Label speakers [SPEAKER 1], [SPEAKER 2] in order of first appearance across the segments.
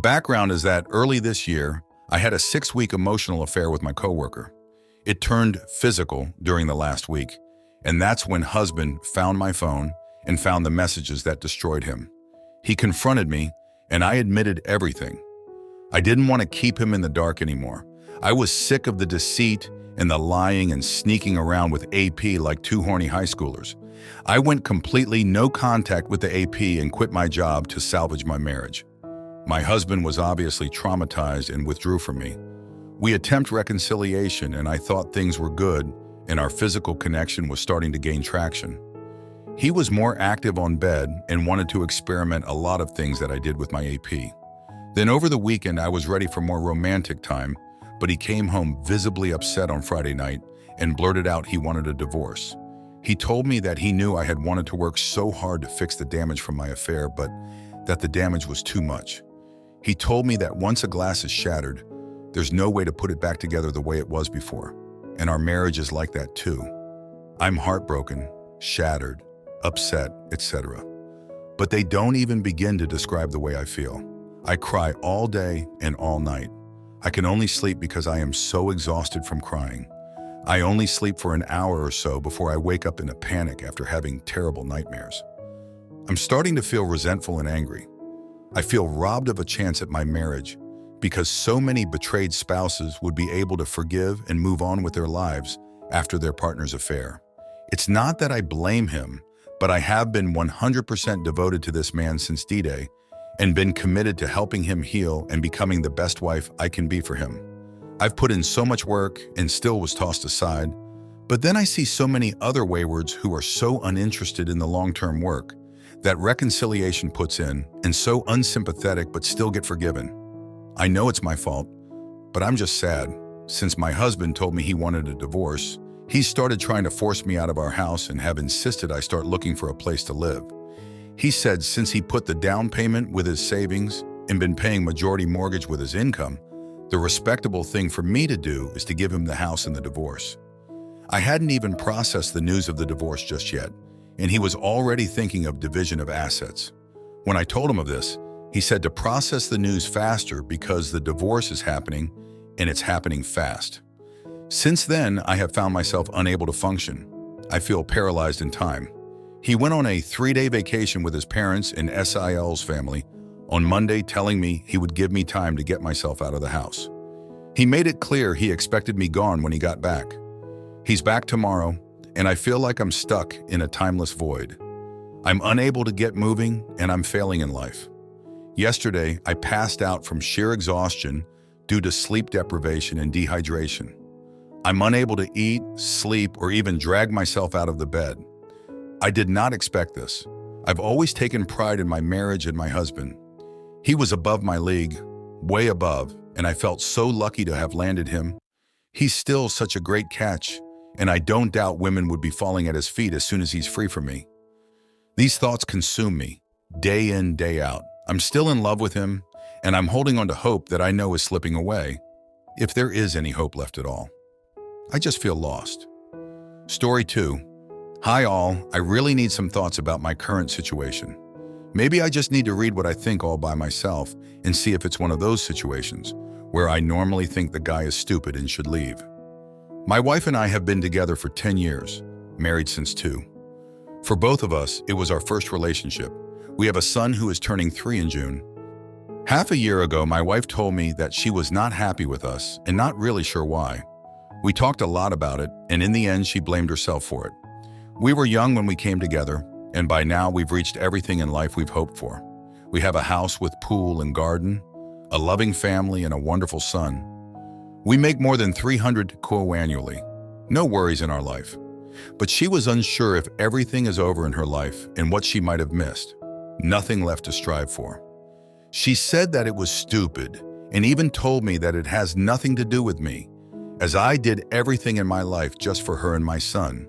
[SPEAKER 1] background is that early this year, I had a 6-week emotional affair with my coworker. It turned physical during the last week, and that's when husband found my phone and found the messages that destroyed him. He confronted me, and I admitted everything. I didn't want to keep him in the dark anymore. I was sick of the deceit and the lying and sneaking around with AP like two horny high schoolers. I went completely no contact with the AP and quit my job to salvage my marriage. My husband was obviously traumatized and withdrew from me. We attempted reconciliation, and I thought things were good and our physical connection was starting to gain traction. He was more active on bed and wanted to experiment a lot of things that I did with my AP. Then over the weekend, I was ready for more romantic time, but he came home visibly upset on Friday night and blurted out he wanted a divorce. He told me that he knew I had wanted to work so hard to fix the damage from my affair, but that the damage was too much. He told me that once a glass is shattered, there's no way to put it back together the way it was before. And our marriage is like that too. I'm heartbroken, shattered, upset, etc. But they don't even begin to describe the way I feel. I cry all day and all night. I can only sleep because I am so exhausted from crying. I only sleep for an hour or so before I wake up in a panic after having terrible nightmares. I'm starting to feel resentful and angry. I feel robbed of a chance at my marriage because so many betrayed spouses would be able to forgive and move on with their lives after their partner's affair. It's not that I blame him, but I have been 100% devoted to this man since D-Day and been committed to helping him heal and becoming the best wife I can be for him. I've put in so much work and still was tossed aside, but then I see so many other waywards who are so uninterested in the long-term work that reconciliation puts in and so unsympathetic but still get forgiven. I know it's my fault, but I'm just sad. Since my husband told me he wanted a divorce, he started trying to force me out of our house and have insisted I start looking for a place to live. He said since he put the down payment with his savings and been paying majority mortgage with his income, the respectable thing for me to do is to give him the house and the divorce. I hadn't even processed the news of the divorce just yet, and he was already thinking of division of assets. When I told him of this, he said to process the news faster because the divorce is happening and it's happening fast. Since then, I have found myself unable to function. I feel paralyzed in time. He went on a 3-day vacation with his parents and SIL's family on Monday, telling me he would give me time to get myself out of the house. He made it clear he expected me gone when he got back. He's back tomorrow, and I feel like I'm stuck in a timeless void. I'm unable to get moving, and I'm failing in life. Yesterday, I passed out from sheer exhaustion due to sleep deprivation and dehydration. I'm unable to eat, sleep, or even drag myself out of the bed. I did not expect this. I've always taken pride in my marriage and my husband. He was above my league, way above, and I felt so lucky to have landed him. He's still such a great catch, and I don't doubt women would be falling at his feet as soon as he's free from me. These thoughts consume me, day in, day out. I'm still in love with him, and I'm holding on to hope that I know is slipping away, if there is any hope left at all. I just feel lost. Story 2. Hi all, I really need some thoughts about my current situation. Maybe I just need to read what I think all by myself and see if it's one of those situations where I normally think the guy is stupid and should leave. My wife and I have been together for 10 years, married since 2. For both of us, it was our first relationship. We have a son who is turning 3 in June. Half a year ago, my wife told me that she was not happy with us and not really sure why. We talked a lot about it, and in the end, she blamed herself for it. We were young when we came together, and by now we've reached everything in life we've hoped for. We have a house with pool and garden, a loving family, and a wonderful son. We make more than 300 annually. No worries in our life. But she was unsure if everything is over in her life and what she might have missed. Nothing left to strive for. She said that it was stupid and even told me that it has nothing to do with me, as I did everything in my life just for her and my son.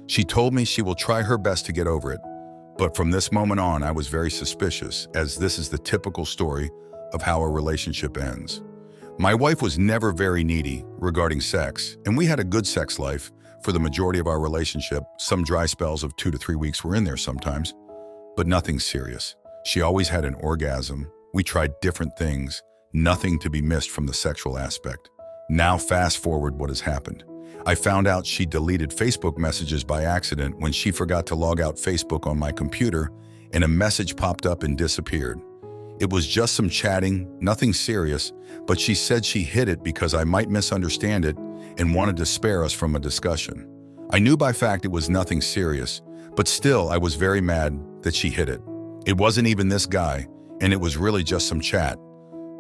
[SPEAKER 1] She told me she will try her best to get over it, but from this moment on, I was very suspicious, as this is the typical story of how a relationship ends. My wife was never very needy regarding sex, and we had a good sex life for the majority of our relationship. Some dry spells of 2 to 3 weeks were in there sometimes, but nothing serious. She always had an orgasm, We tried different things, nothing to be missed from the sexual aspect. Now fast forward what has happened. I found out she deleted Facebook messages by accident when she forgot to log out Facebook on my computer, and a message popped up and disappeared. It was just some chatting, nothing serious, but she said she hid it because I might misunderstand it and wanted to spare us from a discussion. I knew by fact it was nothing serious, but still I was very mad that she hid it. It wasn't even this guy, and it was really just some chat,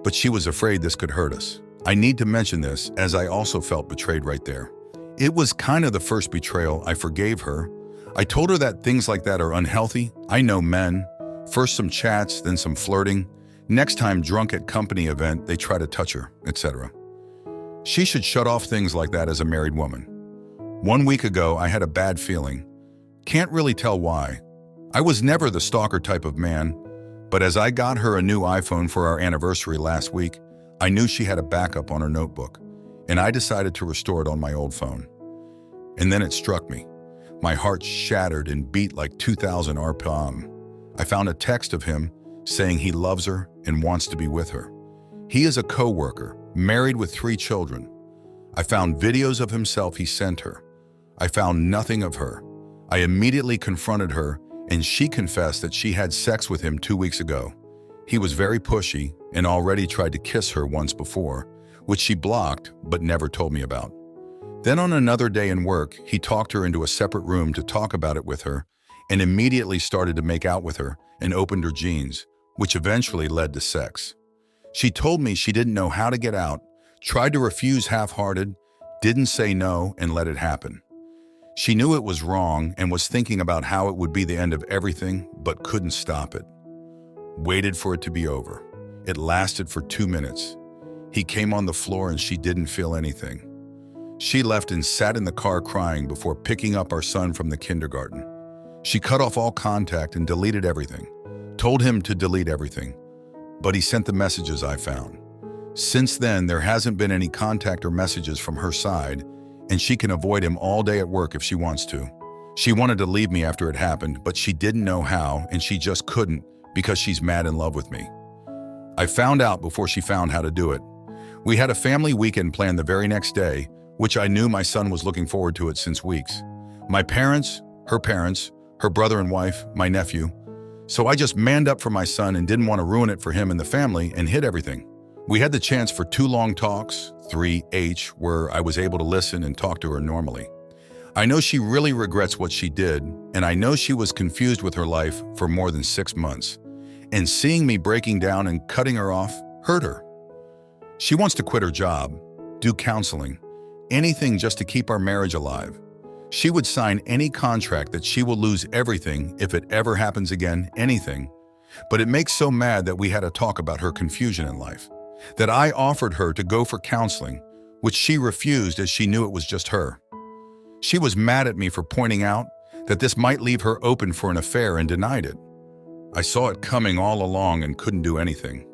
[SPEAKER 1] but she was afraid this could hurt us. I need to mention this as I also felt betrayed right there. It was kind of the first betrayal. I forgave her. I told her that things like that are unhealthy. I know men. First some chats, then some flirting. Next time drunk at company event, they try to touch her, etc. She should shut off things like that as a married woman. 1 week ago, I had a bad feeling. Can't really tell why. I was never the stalker type of man, but as I got her a new iPhone for our anniversary last week, I knew she had a backup on her notebook, and I decided to restore it on my old phone. And then it struck me. My heart shattered and beat like 2,000 RPM. I found a text of him saying he loves her and wants to be with her. He is a co-worker, married with 3 children. I found videos of himself he sent her. I found nothing of her. I immediately confronted her, and she confessed that she had sex with him 2 weeks ago. He was very pushy and already tried to kiss her once before, which she blocked but never told me about. Then on another day in work, he talked her into a separate room to talk about it with her and immediately started to make out with her and opened her jeans, which eventually led to sex. She told me she didn't know how to get out, tried to refuse half-hearted, didn't say no, and let it happen. She knew it was wrong and was thinking about how it would be the end of everything, but couldn't stop it. Waited for it to be over. It lasted for 2 minutes. He came on the floor and she didn't feel anything. She left and sat in the car crying before picking up our son from the kindergarten. She cut off all contact and deleted everything. Told him to delete everything, but he sent the messages I found. Since then, there hasn't been any contact or messages from her side, and she can avoid him all day at work if she wants to. She wanted to leave me after it happened, but she didn't know how, and she just couldn't because she's mad in love with me. I found out before she found how to do it. We had a family weekend planned the very next day, which I knew my son was looking forward to it since weeks. My parents, her brother and wife, my nephew. So I just manned up for my son and didn't want to ruin it for him and the family and hid everything. We had the chance for 2 long talks, 3H, where I was able to listen and talk to her normally. I know she really regrets what she did, and I know she was confused with her life for more than 6 months. And seeing me breaking down and cutting her off hurt her. She wants to quit her job, do counseling, anything just to keep our marriage alive. She would sign any contract that she will lose everything if it ever happens again, anything. But it makes so mad that we had a talk about her confusion in life, that I offered her to go for counseling, which she refused as she knew it was just her. She was mad at me for pointing out that this might leave her open for an affair and denied it. I saw it coming all along and couldn't do anything.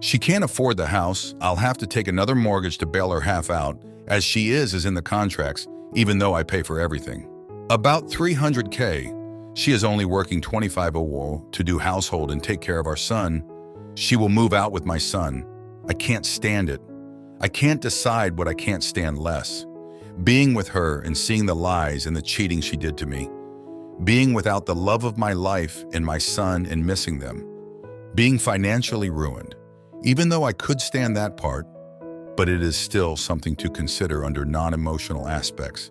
[SPEAKER 1] She can't afford the house. I'll have to take another mortgage to bail her half out, as she is in the contracts, even though I pay for everything. About $300K. She is only working 25 hours to do household and take care of our son. She will move out with my son. I can't stand it. I can't decide what I can't stand less. Being with her and seeing the lies and the cheating she did to me. Being without the love of my life and my son and missing them. Being financially ruined. Even though I could stand that part, but it is still something to consider under non-emotional aspects.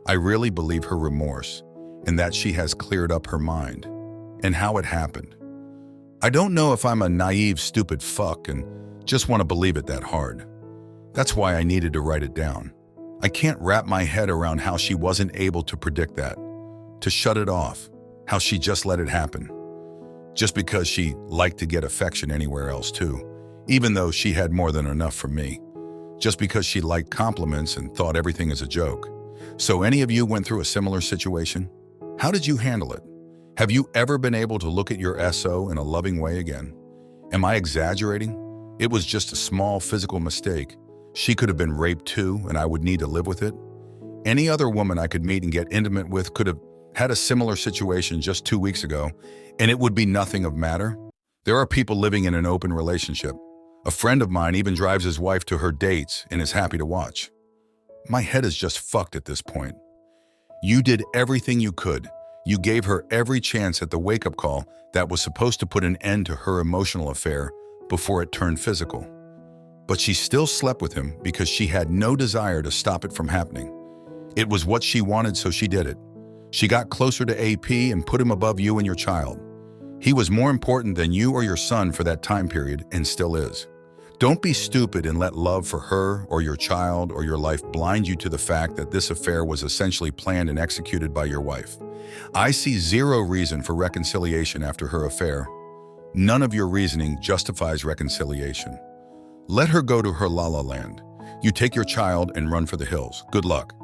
[SPEAKER 1] I really believe her remorse and that she has cleared up her mind and how it happened. I don't know if I'm a naive, stupid fuck and just want to believe it that hard. That's why I needed to write it down. I can't wrap my head around how she wasn't able to predict that, to shut it off, how she just let it happen. Just because she liked to get affection anywhere else too, even though she had more than enough from me. Just because she liked compliments and thought everything is a joke. So any of you went through a similar situation? How did you handle it? Have you ever been able to look at your SO in a loving way again? Am I exaggerating? It was just a small physical mistake. She could have been raped too, and I would need to live with it. Any other woman I could meet and get intimate with could have had a similar situation just 2 weeks ago, and it would be nothing of matter. There are people living in an open relationship. A friend of mine even drives his wife to her dates and is happy to watch. My head is just fucked at this point. You did everything you could. You gave her every chance at the wake-up call that was supposed to put an end to her emotional affair before it turned physical. But she still slept with him because she had no desire to stop it from happening. It was what she wanted, so she did it. She got closer to AP and put him above you and your child. He was more important than you or your son for that time period and still is. Don't be stupid and let love for her or your child or your life blind you to the fact that this affair was essentially planned and executed by your wife. I see zero reason for reconciliation after her affair. None of your reasoning justifies reconciliation. Let her go to her la la land. You take your child and run for the hills. Good luck.